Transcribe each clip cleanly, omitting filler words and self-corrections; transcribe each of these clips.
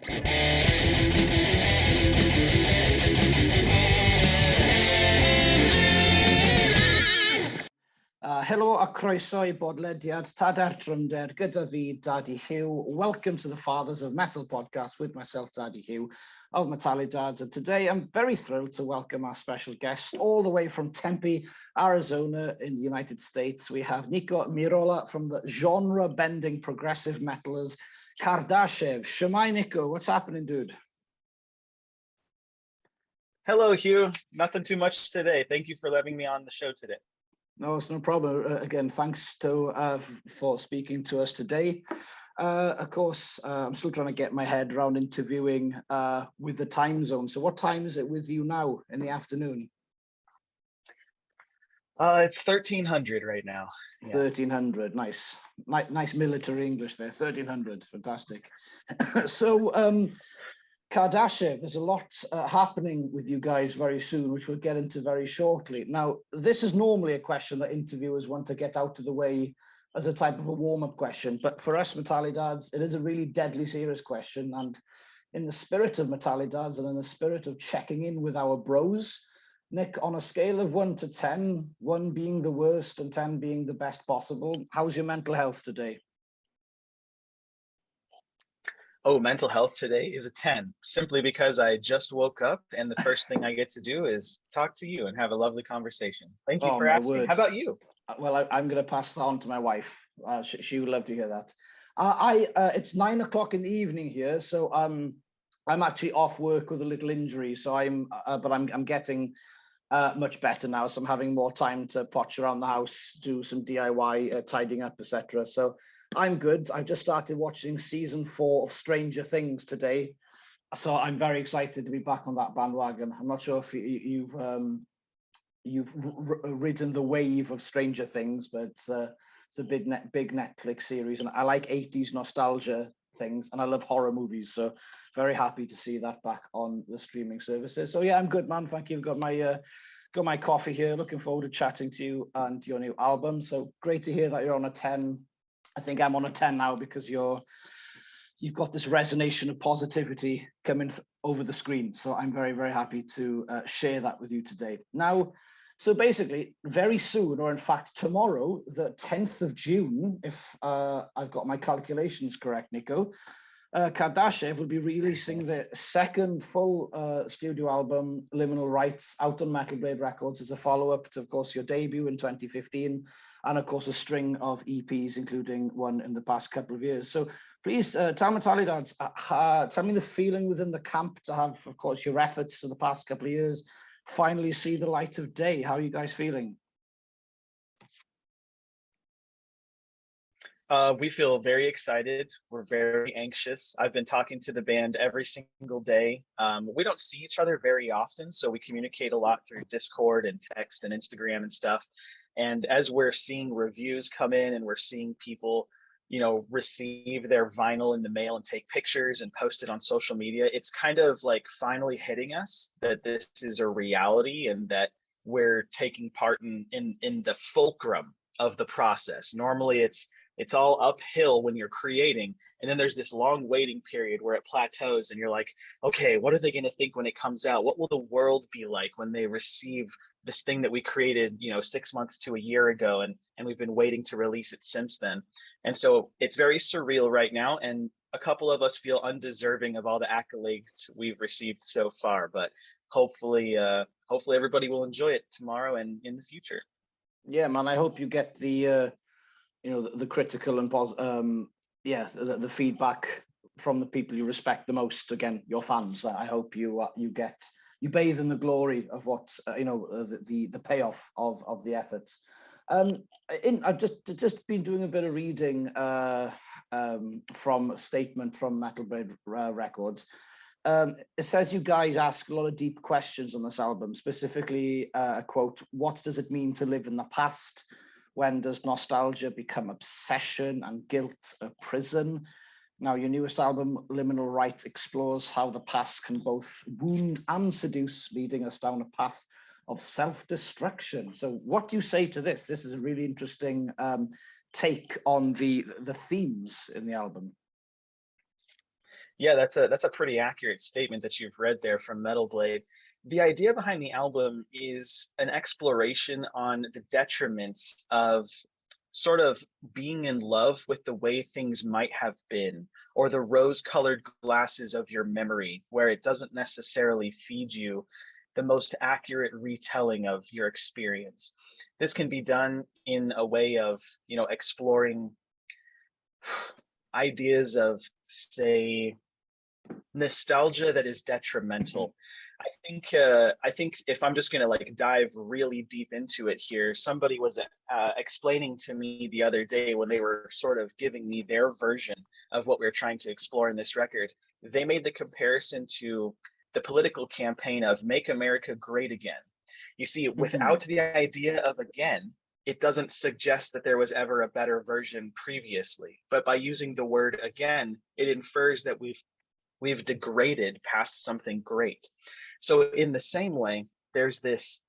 Helo a croeso I podlediad Tader Trymder gyda fi, Dadi Huw. Welcome to the Fathers of Metal podcast with myself, Dadi Huw of Metallica. And today I'm very thrilled to welcome our special guest all the way from Tempe, Arizona in the United States. We have Nico Mirolla from the genre-bending progressive metalers KARDASHEV. Shemai, Nico, what's happening, dude? Hello, Hugh. Nothing too much today. Thank you for letting me on the show today. No, it's no problem. Again, thanks to for speaking to us today. Of course, I'm still trying to get my head around interviewing with the time zone. So what time is it with you now in the afternoon? It's 1300 right now. Yeah. 1300, nice. Nice military English there, 1300, fantastic. So, KARDASHEV, there's a lot happening with you guys very soon, which we'll get into very shortly. Now, this is normally a question that interviewers want to get out of the way as a type of a warm-up question, but for us Metallidads, it is a really deadly serious question, and in the spirit of Metallidads and in the spirit of checking in with our bros, Nick, on a scale of 1 to 10, 1 being the worst and 10 being the best possible, how's your mental health today? Oh, mental health today is a 10, simply because I just woke up and the first thing I get to do is talk to you and have a lovely conversation. Thank you for asking. How about you? Well, I'm going to pass that on to my wife. She would love to hear that. It's 9 o'clock in the evening here, so I'm actually off work with a little injury. So but I'm getting much better now. So I'm having more time to potch around the house, do some DIY, tidying up, etc. So I'm good. I just started watching season 4 of Stranger Things today, so I'm very excited to be back on that bandwagon. I'm not sure if you've ridden the wave of Stranger Things, but it's a big Netflix series, and I like 80s nostalgia things, and I love horror movies, so very happy to see that back on the streaming services. So yeah, I'm good, man. Thank you. Got my coffee here. Looking forward to chatting to you and your new album. So great to hear that you're on a 10. I think I'm on a 10 now because you've got this resonation of positivity coming over the screen. So I'm very, very happy to share that with you today. Now, so basically, very soon, or in fact tomorrow, the 10th of June, if I've got my calculations correct, Nico, KARDASHEV will be releasing their second full studio album, Liminal Rite, out on Metal Blade Records as a follow-up to, of course, your debut in 2015, and of course a string of EPs, including one in the past couple of years. So please tell Metallidads, tell me the feeling within the camp to have, of course, your efforts for the past couple of years finally see the light of day. How are you guys feeling? We feel very excited. We're very anxious. I've been talking to the band every single day. We don't see each other very often, so we communicate a lot through Discord and text and Instagram and stuff. And as we're seeing reviews come in and we're seeing people, receive their vinyl in the mail and take pictures and post it on social media, it's kind of like finally hitting us that this is a reality and that we're taking part in the fulcrum of the process. Normally it's all uphill when you're creating, and then there's this long waiting period where it plateaus and you're like, okay, what are they going to think when it comes out? What will the world be like when they receive this thing that we created 6 months to a year ago, and we've been waiting to release it since then. And so it's very surreal right now, and a couple of us feel undeserving of all the accolades we've received so far, but hopefully everybody will enjoy it tomorrow and in the future. Yeah, man, I hope you get the the critical and the feedback from the people you respect the most. Again, your fans. I hope you bathe in the glory of what the payoff of the efforts. I've just been doing a bit of reading from a statement from Metal Blade Records. It says you guys ask a lot of deep questions on this album, specifically a quote, "What does it mean to live in the past? When does nostalgia become obsession and guilt a prison?" Now, your newest album, Liminal Rite, explores how the past can both wound and seduce, leading us down a path of self-destruction. So what do you say to this? This is a really interesting take on the themes in the album. Yeah, that's a pretty accurate statement that you've read there from Metal Blade. The idea behind the album is an exploration on the detriments of sort of being in love with the way things might have been, or the rose-colored glasses of your memory, where it doesn't necessarily feed you the most accurate retelling of your experience. This can be done in a way of, exploring ideas of, say, nostalgia that is detrimental. I think if I'm just gonna like dive really deep into it here, somebody was explaining to me the other day when they were sort of giving me their version of what we are trying to explore in this record. They made the comparison to the political campaign of "Make America Great Again." You see, without the idea of again, it doesn't suggest that there was ever a better version previously. But by using the word again, it infers that we've degraded past something great. So in the same way, there's this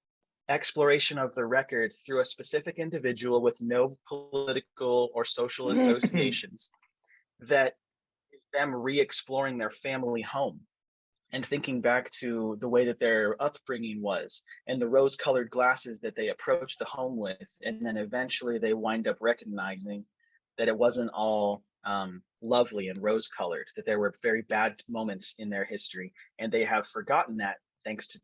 exploration of the record through a specific individual with no political or social associations that is them re-exploring their family home and thinking back to the way that their upbringing was and the rose-colored glasses that they approached the home with. And then eventually they wind up recognizing that it wasn't all lovely and rose-colored, that there were very bad moments in their history, and they have forgotten that thanks to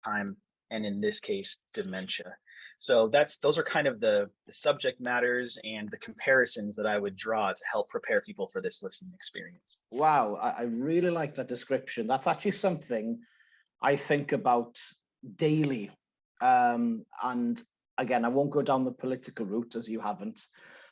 time, and in this case, dementia. So those are kind of the subject matters and the comparisons that I would draw to help prepare people for this listening experience. Wow, I really like that description. That's actually something I think about daily. And again, I won't go down the political route as you haven't,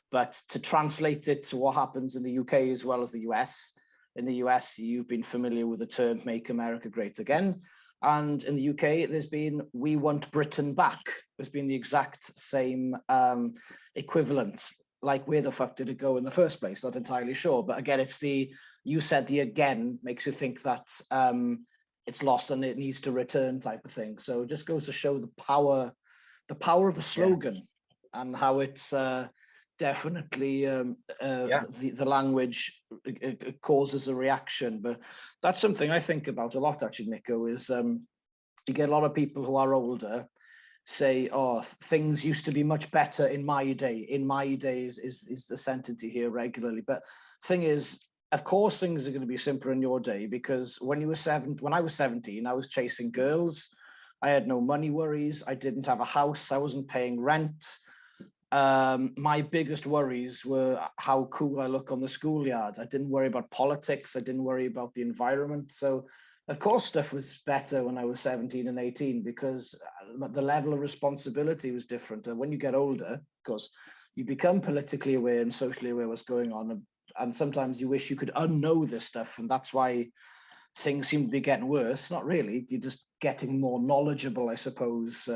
but to translate it to what happens in the UK as well as the US. In the US, you've been familiar with the term "Make America Great Again." And in the UK, there's been "We Want Britain Back." There's been the exact same equivalent. Like, where the fuck did it go in the first place? Not entirely sure. But again, you said the "again" makes you think that it's lost and it needs to return type of thing. So it just goes to show the power of the slogan and how it's definitely the language causes a reaction. But that's something I think about a lot, actually, Nico, is you get a lot of people who are older say, "Oh, things used to be much better in my day." In my days is the sentence you hear regularly. But thing is, of course things are going to be simpler in your day, because when I was 17, I was chasing girls. I had no money worries. I didn't have a house. I wasn't paying rent. My biggest worries were how cool I look on the schoolyard. I didn't worry about politics. I didn't worry about the environment. So of course stuff was better when I was 17 and 18, because the level of responsibility was different. And when you get older, of course, you become politically aware and socially aware what's going on. And sometimes you wish you could unknow this stuff. And that's why things seem to be getting worse. Not really. You're just getting more knowledgeable, I suppose,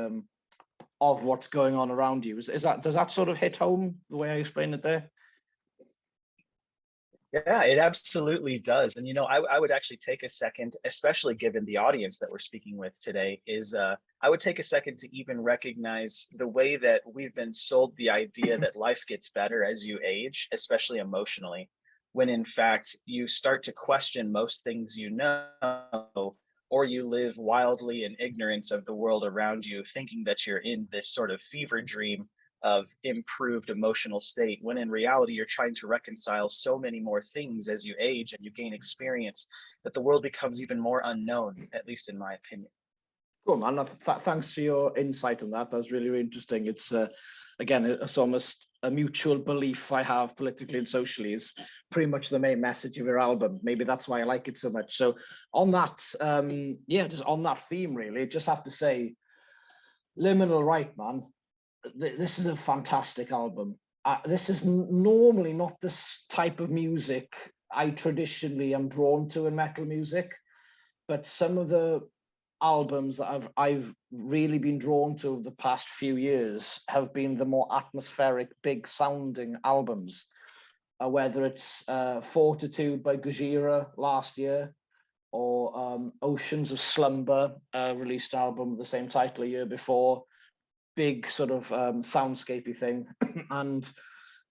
of what's going on around you. Does that sort of hit home the way I explained it there? Yeah, it absolutely does. And, I would actually take a second, especially given the audience that we're speaking with today, I would take a second to even recognize the way that we've been sold the idea that life gets better as you age, especially emotionally, when in fact you start to question most things or you live wildly in ignorance of the world around you, thinking that you're in this sort of fever dream of improved emotional state, when in reality you're trying to reconcile so many more things as you age and you gain experience, that the world becomes even more unknown, at least in my opinion. Cool, man. Thanks for your insight on that. That was really, really interesting. It's again, it's almost a mutual belief I have politically and socially is pretty much the main message of your album. Maybe that's why I like it so much. So on that, just on that theme, really, just have to say, Liminal Rite, man, this is a fantastic album. This is normally not this type of music I traditionally am drawn to in metal music, but some of the albums that I've really been drawn to over the past few years have been the more atmospheric, big sounding albums, whether it's Fortitude by Gojira last year, or Oceans of Slumber, released an album with the same title a year before, big sort of soundscapey thing. And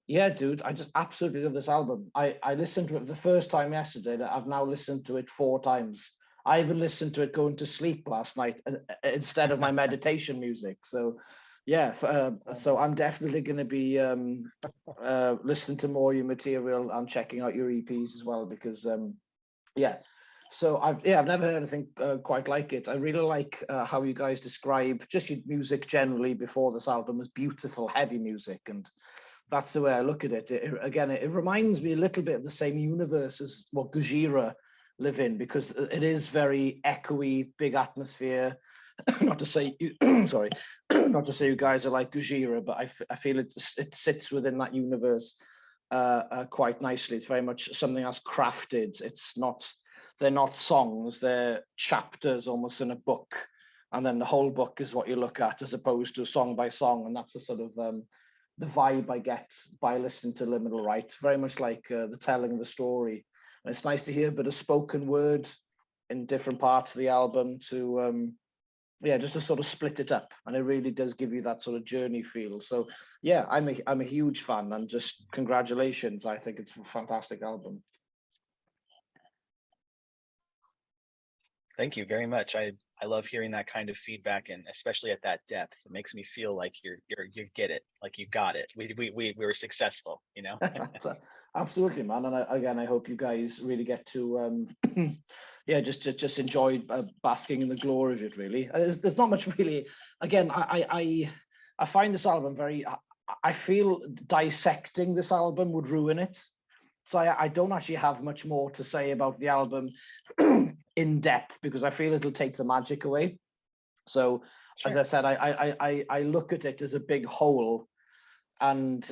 Yeah, dude, I just absolutely love this album. I listened to it the first time yesterday, and I've now listened to it 4 times. I even listened to it going to sleep last night instead of my meditation music. So, yeah, so I'm definitely going to be listening to more of your material and checking out your EPs as well, because yeah. So I've never heard anything quite like it. I really like how you guys describe just your music generally before this album as beautiful, heavy music, and that's the way I look at it. It reminds me a little bit of the same universe as what Gojira live in, because it is very echoey, big atmosphere. Not to say you, sorry, not to say you guys are like Gojira, but I feel it sits within that universe quite nicely. It's very much something that's crafted. They're not songs, they're chapters almost in a book. And then the whole book is what you look at as opposed to song by song. And that's the sort of the vibe I get by listening to Liminal Rite. Very much like the telling of the story. And it's nice to hear a bit of spoken word in different parts of the album to just to sort of split it up, and it really does give you that sort of journey feel. So yeah, I'm a huge fan, and just congratulations. I think it's a fantastic album. Thank you very much. I love hearing that kind of feedback, and especially at that depth. It makes me feel like you get it, like you got it. We were successful, you know. Absolutely, man. And I hope you guys really get to just enjoy basking in the glory of it. Really, there's not much really. Again, I find this album very. I feel dissecting this album would ruin it. So I don't actually have much more to say about the album in depth, because I feel it'll take the magic away. So, sure. As I said, I look at it as a big whole, and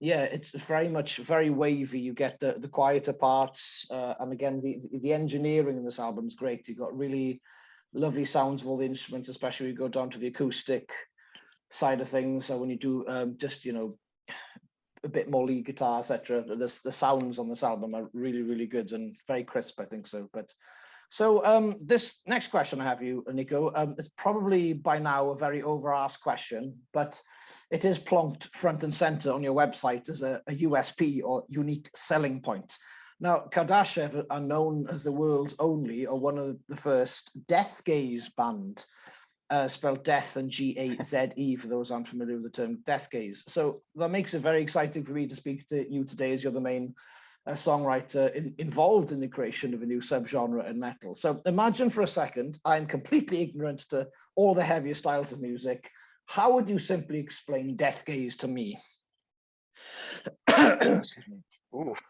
it's very wavy. You get the quieter parts, and again, the engineering in this album is great. You've got really lovely sounds of all the instruments, especially when you go down to the acoustic side of things. So when you do a bit more lead guitar, etc. The sounds on this album are really, really good and very crisp, I think so. But so this next question I have you, Nico, is probably by now a very over-asked question, but it is plonked front and center on your website as a USP, or unique selling point. Now, KARDASHEV are known as the world's only, or one of the first, Deathgaze band. Spelled death and G-A-Z-E, for those aren't familiar with the term Deathgaze. So that makes it very exciting for me to speak to you today, as you're the main songwriter involved in the creation of a new subgenre in metal. So imagine for a second, I'm completely ignorant to all the heavier styles of music. How would you simply explain Deathgaze to me? Excuse me. Oof.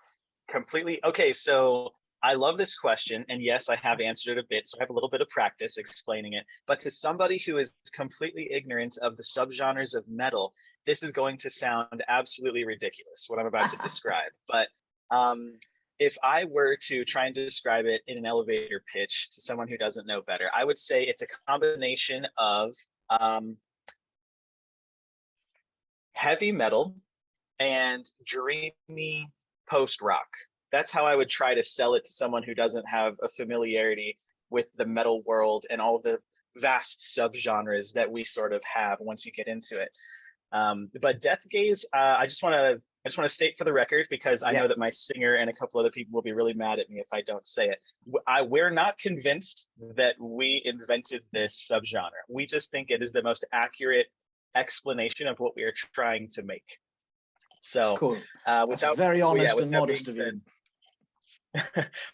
Completely. Okay, so I love this question, and yes, I have answered it a bit, so I have a little bit of practice explaining it. But to somebody who is completely ignorant of the subgenres of metal, this is going to sound absolutely ridiculous, what I'm about to describe. But if I were to try and describe it in an elevator pitch to someone who doesn't know better, I would say it's a combination of heavy metal and dreamy post-rock. That's how I would try to sell it to someone who doesn't have a familiarity with the metal world and all of the vast subgenres that we sort of have once you get into it. But Deathgaze, I just want to state for the record, because I know that my singer and a couple other people will be really mad at me if I don't say it. We're not convinced that we invented this subgenre. We just think it is the most accurate explanation of what we are trying to make. So cool. That's very honest and modest of you.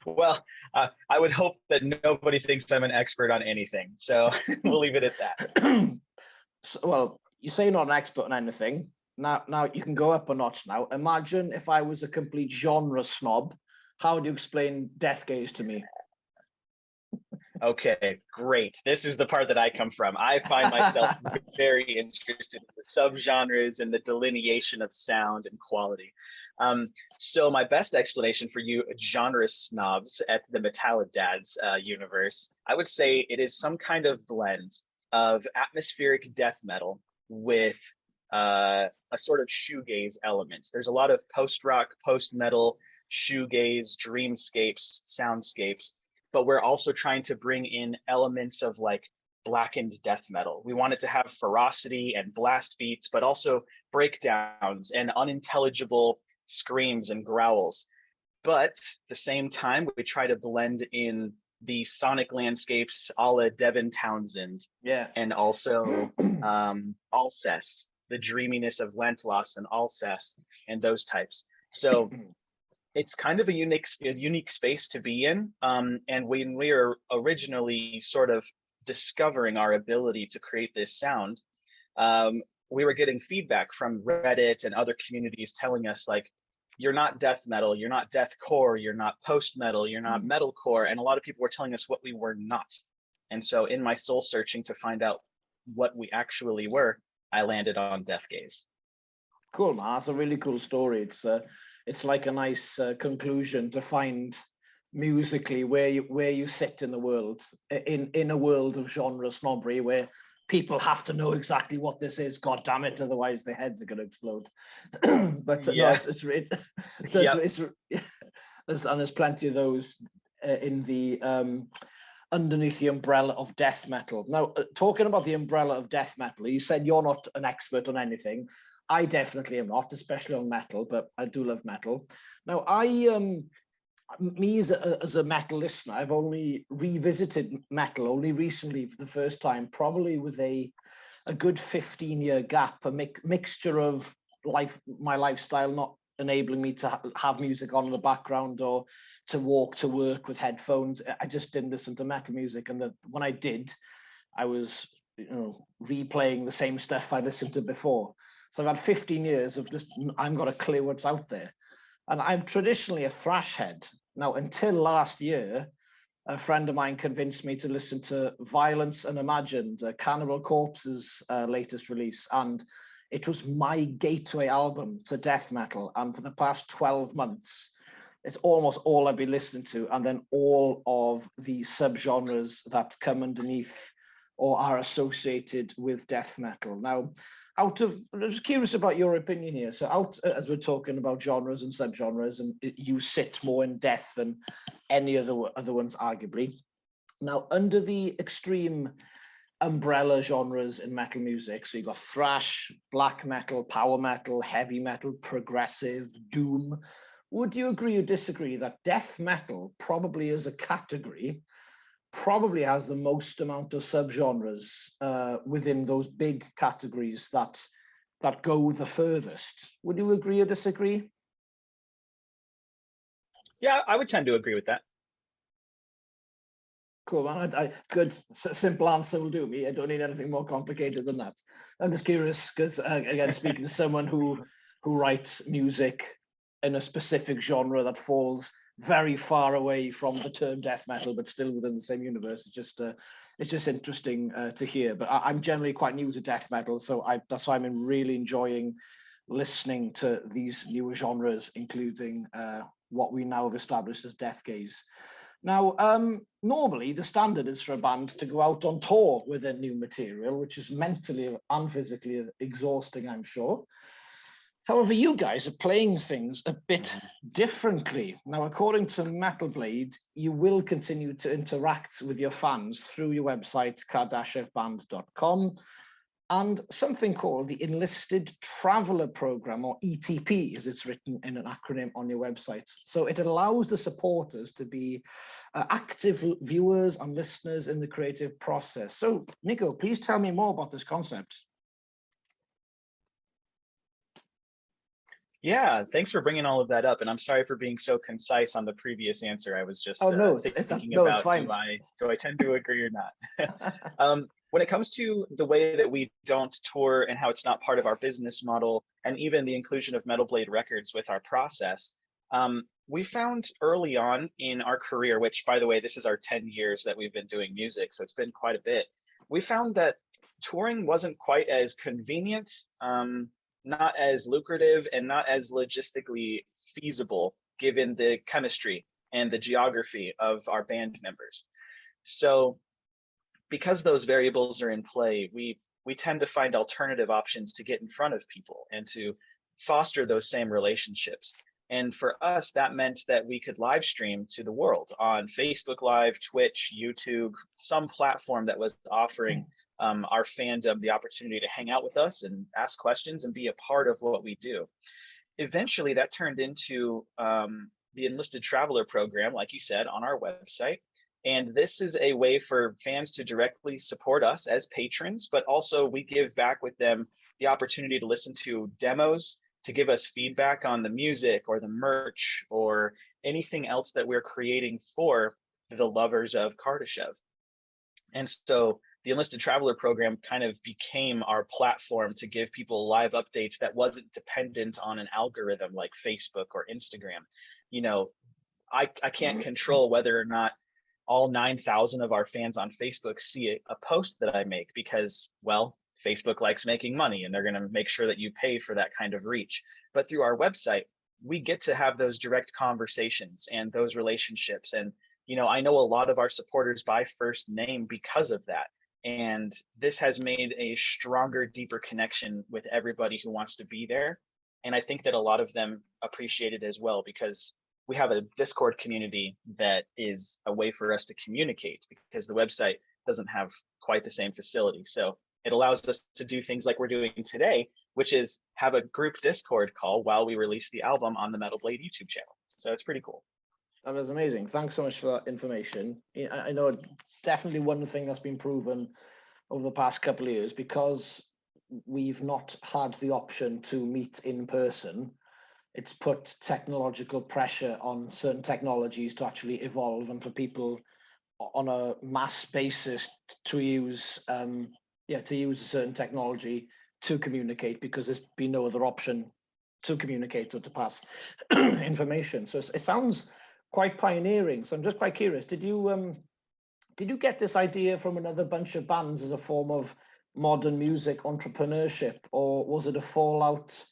Well, I would hope that nobody thinks I'm an expert on anything, so we'll leave it at that. So, well, you say you're not an expert on anything. Now you can go up a notch now. Imagine if I was a complete genre snob. How would you explain Deathgaze to me? Okay, great. This is the part that I come from. I find myself very interested in the subgenres and the delineation of sound and quality. So my best explanation for you genre snobs at the Metalladads universe, I would say it is some kind of blend of atmospheric death metal with a sort of shoegaze element. There's a lot of post-rock, post-metal, shoegaze, dreamscapes, soundscapes, but we're also trying to bring in elements of like blackened death metal. We wanted to have ferocity and blast beats, but also breakdowns and unintelligible screams and growls. But at the same time, we try to blend in the sonic landscapes a la Devin Townsend, and also Alcest, the dreaminess of Lentlos and Alcest, and those types. So it's kind of a unique space to be in. And when we were originally sort of discovering our ability to create this sound, we were getting feedback from Reddit and other communities telling us, like, you're not death metal, you're not deathcore, you're not post metal, you're not metalcore. And a lot of people were telling us what we were not. And so in my soul searching to find out what we actually were, I landed on Deathgaze. Cool, man. That's a really cool story. It's like a nice conclusion to find musically where you sit in the world, in a world of genre snobbery where people have to know exactly what this is. God damn it, otherwise their heads are going to explode. But yeah. And there's plenty of those in the underneath the umbrella of death metal. Now, talking about the umbrella of death metal, you said you're not an expert on anything. I definitely am not, especially on metal, but I do love metal. Now, me as a metal listener, I've only revisited metal only recently for the first time, probably with a good 15-year gap, a mixture of my lifestyle not enabling me to have music on in the background or to walk to work with headphones. I just didn't listen to metal music, and when I did, I was replaying the same stuff I listened to before. So I've had 15 years of just, I've got a clue what's out there. And I'm traditionally a thrash head. Now, until last year, a friend of mine convinced me to listen to Violence Unimagined, Cannibal Corpse's latest release. And it was my gateway album to death metal. And for the past 12 months, it's almost all I've been listening to. And then all of the subgenres that come underneath or are associated with death metal. Now, I was curious about your opinion here. So as we're talking about genres and subgenres, and you sit more in death than any other ones, arguably. Now, under the extreme umbrella genres in metal music, so you've got thrash, black metal, power metal, heavy metal, progressive, doom. Would you agree or disagree that death metal probably as a category probably has the most amount of subgenres within those big categories that go the furthest? Would you agree or disagree? Yeah, I would tend to agree with that. Cool, man. Good, simple answer will do me. I don't need anything more complicated than that. I'm just curious because, again, speaking to someone who writes music in a specific genre that falls very far away from the term death metal, but still within the same universe. It's just interesting to hear. But I'm generally quite new to death metal, so that's why I'm really enjoying listening to these newer genres, including what we now have established as Deathgaze. Now, normally the standard is for a band to go out on tour with their new material, which is mentally and physically exhausting, I'm sure. However, you guys are playing things a bit differently. Now, according to Metal Blade, you will continue to interact with your fans through your website, KARDASHEVband.com, and something called the Enlisted Traveler Program, or ETP, as it's written in an acronym on your website. So it allows the supporters to be active viewers and listeners in the creative process. So, Nico, please tell me more about this concept. Yeah, thanks for bringing all of that up, and I'm sorry for being so concise on the previous answer. I was just thinking about, do I tend to agree or not? When it comes to the way that we don't tour and how it's not part of our business model, and even the inclusion of Metal Blade Records with our process, we found early on in our career, which, by the way, this is our 10 years that we've been doing music, so it's been quite a bit. We found that touring wasn't quite as convenient, not as lucrative, and not as logistically feasible given the chemistry and the geography of our band members. So because those variables are in play, we tend to find alternative options to get in front of people and to foster those same relationships. And for us, that meant that we could live stream to the world on Facebook Live, Twitch, YouTube, some platform that was offering our fandom the opportunity to hang out with us and ask questions and be a part of what we do. Eventually, that turned into the Enlisted Traveler program, like you said, on our website. And this is a way for fans to directly support us as patrons, but also we give back with them the opportunity to listen to demos, to give us feedback on the music or the merch or anything else that we're creating for the lovers of Kardashev. And so the Enlisted Traveler program kind of became our platform to give people live updates that wasn't dependent on an algorithm like Facebook or Instagram. You know, I can't control whether or not all 9,000 of our fans on Facebook see a post that I make because, well, Facebook likes making money and they're going to make sure that you pay for that kind of reach. But through our website, we get to have those direct conversations and those relationships. And, you know, I know a lot of our supporters by first name because of that. And this has made a stronger, deeper connection with everybody who wants to be there. And I think that a lot of them appreciate it as well, because we have a Discord community that is a way for us to communicate, because the website doesn't have quite the same facility. So it allows us to do things like we're doing today, which is have a group Discord call while we release the album on the Metal Blade YouTube channel. So it's pretty cool. That is amazing. Thanks so much for that information. I know definitely one thing that's been proven over the past couple of years, because we've not had the option to meet in person, it's put technological pressure on certain technologies to actually evolve and for people on a mass basis to use a certain technology to communicate, because there's been no other option to communicate or to pass information. So it sounds quite pioneering. So I'm just quite curious, did you get this idea from another bunch of bands as a form of modern music entrepreneurship, or was it a fallout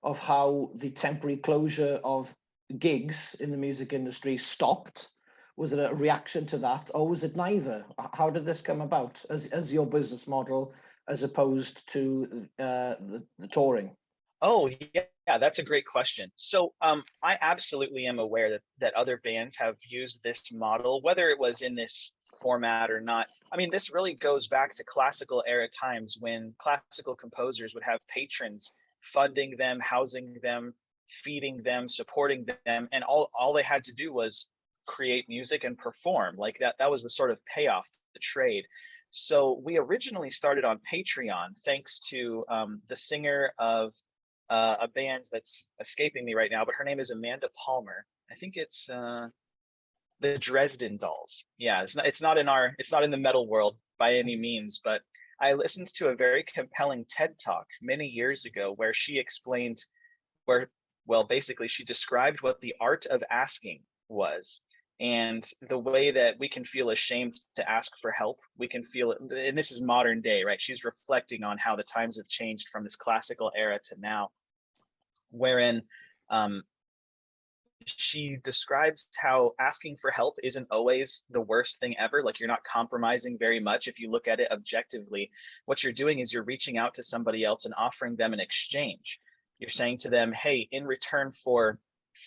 of how the temporary closure of gigs in the music industry stopped? Was it a reaction to that, or was it neither? How did this come about as your business model as opposed to the touring? Oh, yeah, that's a great question. So I absolutely am aware that other bands have used this model, whether it was in this format or not. I mean, this really goes back to classical era times when classical composers would have patrons funding them, housing them, feeding them, supporting them, and all they had to do was create music and perform. Like that was the sort of payoff, the trade. So we originally started on Patreon, thanks to the singer of a band that's escaping me right now, but her name is Amanda Palmer. I think it's the Dresden Dolls. Yeah, it's not in the metal world by any means, but I listened to a very compelling TED Talk many years ago where she explained basically she described what the art of asking was, and the way that we can feel ashamed to ask for help. We can feel it, and this is modern day, right? She's reflecting on how the times have changed from this classical era to now, wherein she describes how asking for help isn't always the worst thing ever. Like, you're not compromising very much. If you look at it objectively, what you're doing is you're reaching out to somebody else and offering them an exchange. You're saying to them, hey, in return for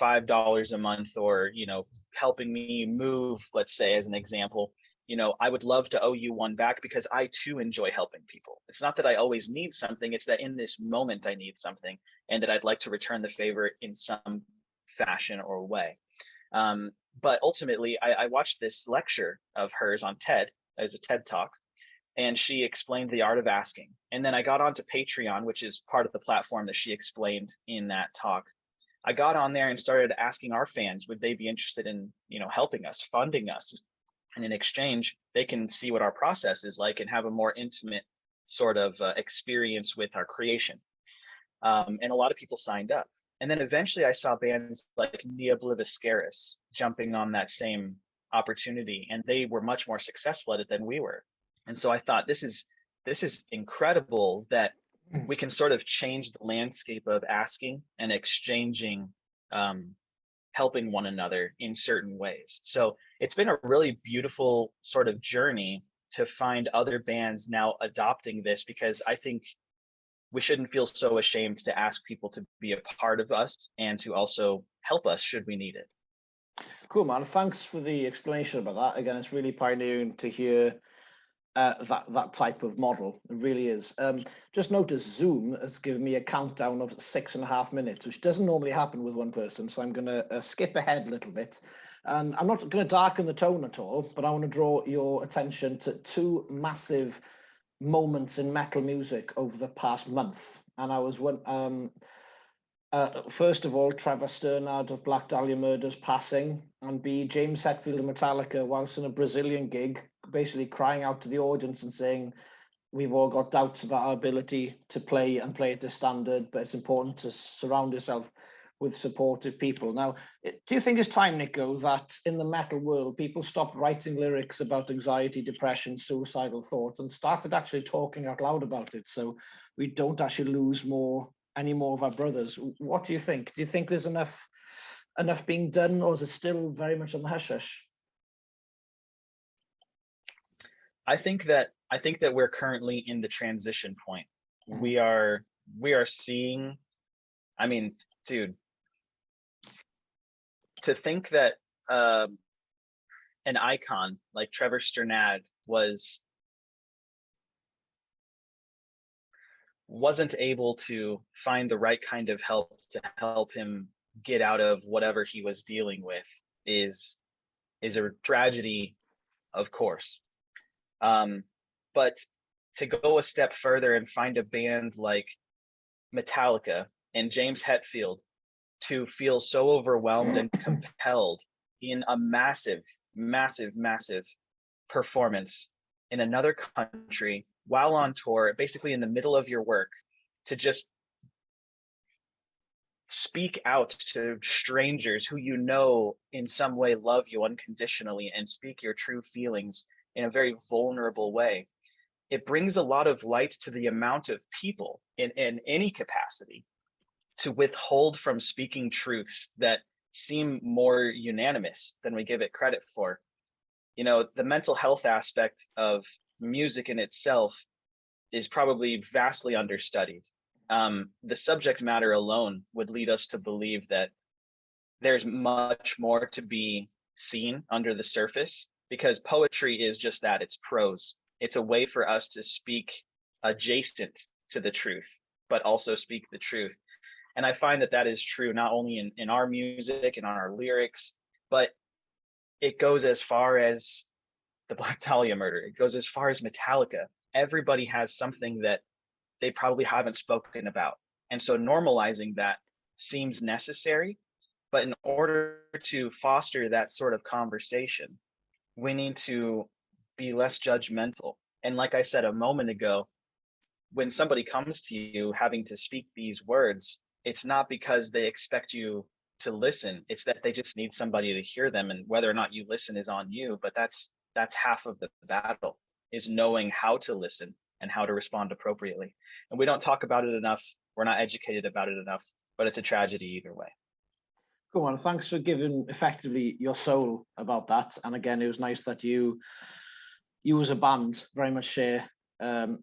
$5 a month, or, you know, helping me move, let's say, as an example, you know, I would love to owe you one back because I too enjoy helping people. It's not that I always need something, it's that in this moment I need something, and that I'd like to return the favor in some fashion or way. But ultimately, I watched this lecture of hers on TED, as a TED Talk, and she explained the art of asking. And then I got onto Patreon, which is part of the platform that she explained in that talk. I got on there and started asking our fans, would they be interested in, you know, helping us, funding us? And in exchange, they can see what our process is like and have a more intimate sort of experience with our creation. And a lot of people signed up. And then eventually I saw bands like Nia Bliviscaris jumping on that same opportunity, and they were much more successful at it than we were. And so I thought, this is incredible that we can sort of change the landscape of asking and exchanging, helping one another in certain ways. So it's been a really beautiful sort of journey to find other bands now adopting this, because I think we shouldn't feel so ashamed to ask people to be a part of us and to also help us should we need it. Cool, man. Thanks for the explanation about that. Again, it's really pioneering to hear that type of model. It really is. Just notice Zoom has given me a countdown of 6.5 minutes, which doesn't normally happen with one person. So I'm going to skip ahead a little bit. And I'm not going to darken the tone at all, but I want to draw your attention to two massive moments in metal music over the past month. And I was first of all, Trevor Strnad of Black Dahlia Murder's passing, and B, James Hetfield of Metallica, whilst in a Brazilian gig, basically crying out to the audience and saying, we've all got doubts about our ability to play and play at this standard, but it's important to surround yourself with supportive people. Now, do you think it's time, Nico, that in the metal world, people stopped writing lyrics about anxiety, depression, suicidal thoughts, and started actually talking out loud about it, so we don't actually lose any more of our brothers? What do you think? Do you think there's enough being done, or is it still very much on the hush hush? I think that we're currently in the transition point. Mhm. We are seeing, I mean, dude, to think that an icon like Trevor Strnad wasn't able to find the right kind of help to help him get out of whatever he was dealing with is a tragedy, of course. But to go a step further and find a band like Metallica and James Hetfield to feel so overwhelmed and compelled in a massive, massive, massive performance in another country while on tour, basically in the middle of your work, to just speak out to strangers who you know in some way love you unconditionally and speak your true feelings in a very vulnerable way. It brings a lot of light to the amount of people in any capacity to withhold from speaking truths that seem more unanimous than we give it credit for. You know, the mental health aspect of music in itself is probably vastly understudied. The subject matter alone would lead us to believe that there's much more to be seen under the surface, because poetry is just that, it's prose. It's a way for us to speak adjacent to the truth, but also speak the truth. And I find that that is true not only in our music and on our lyrics, but it goes as far as the Black Dahlia Murder. It goes as far as Metallica. Everybody has something that they probably haven't spoken about. And so normalizing that seems necessary. But in order to foster that sort of conversation, we need to be less judgmental. And like I said a moment ago, when somebody comes to you having to speak these words, it's not because they expect you to listen. It's that they just need somebody to hear them. And whether or not you listen is on you. But that's half of the battle, is knowing how to listen and how to respond appropriately. And we don't talk about it enough. We're not educated about it enough, but it's a tragedy either way. Go on. Thanks for giving effectively your soul about that. And again, it was nice that you as a band very much share a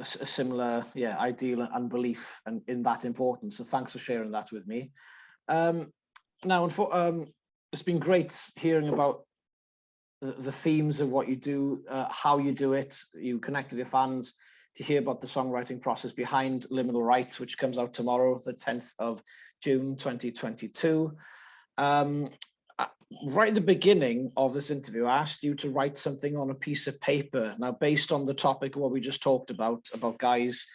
similar ideal and belief and in that importance. So thanks for sharing that with me. Now, it's been great hearing about the themes of what you do, how you do it. You connect with your fans, to hear about the songwriting process behind Liminal Rite, which comes out tomorrow, the 10th of June, 2022. Right at the beginning of this interview, I asked you to write something on a piece of paper. Now, based on the topic of what we just talked about guys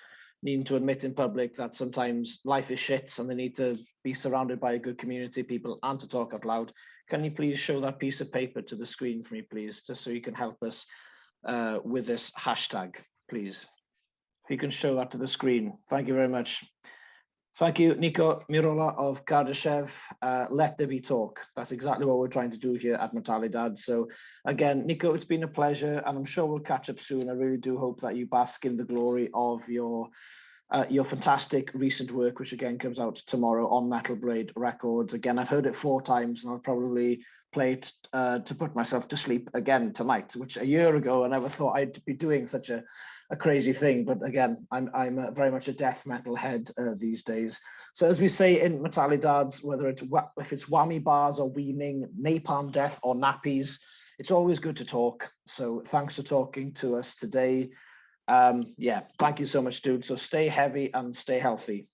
needing to admit in public that sometimes life is shit and they need to be surrounded by a good community, people, and to talk out loud. Can you please show that piece of paper to the screen for me, please, just so you can help us with this hashtag, please? If you can show that to the screen. Thank you very much. Thank you, Nico Mirolla of KARDASHEV. Let there be talk. That's exactly what we're trying to do here at Metallica. So again, Nico, it's been a pleasure, and I'm sure we'll catch up soon. I really do hope that you bask in the glory of your your fantastic recent work, which again comes out tomorrow on Metal Blade Records. Again, I've heard it 4 times, and I'll probably play it to put myself to sleep again tonight, which a year ago I never thought I'd be doing such a crazy thing. But again, I'm very much a death metal head these days. So as we say in Metallidads, whether it's if it's whammy bars or weaning, napalm death or nappies, it's always good to talk. So thanks for talking to us today. Yeah, thank you so much, dude. So stay heavy and stay healthy.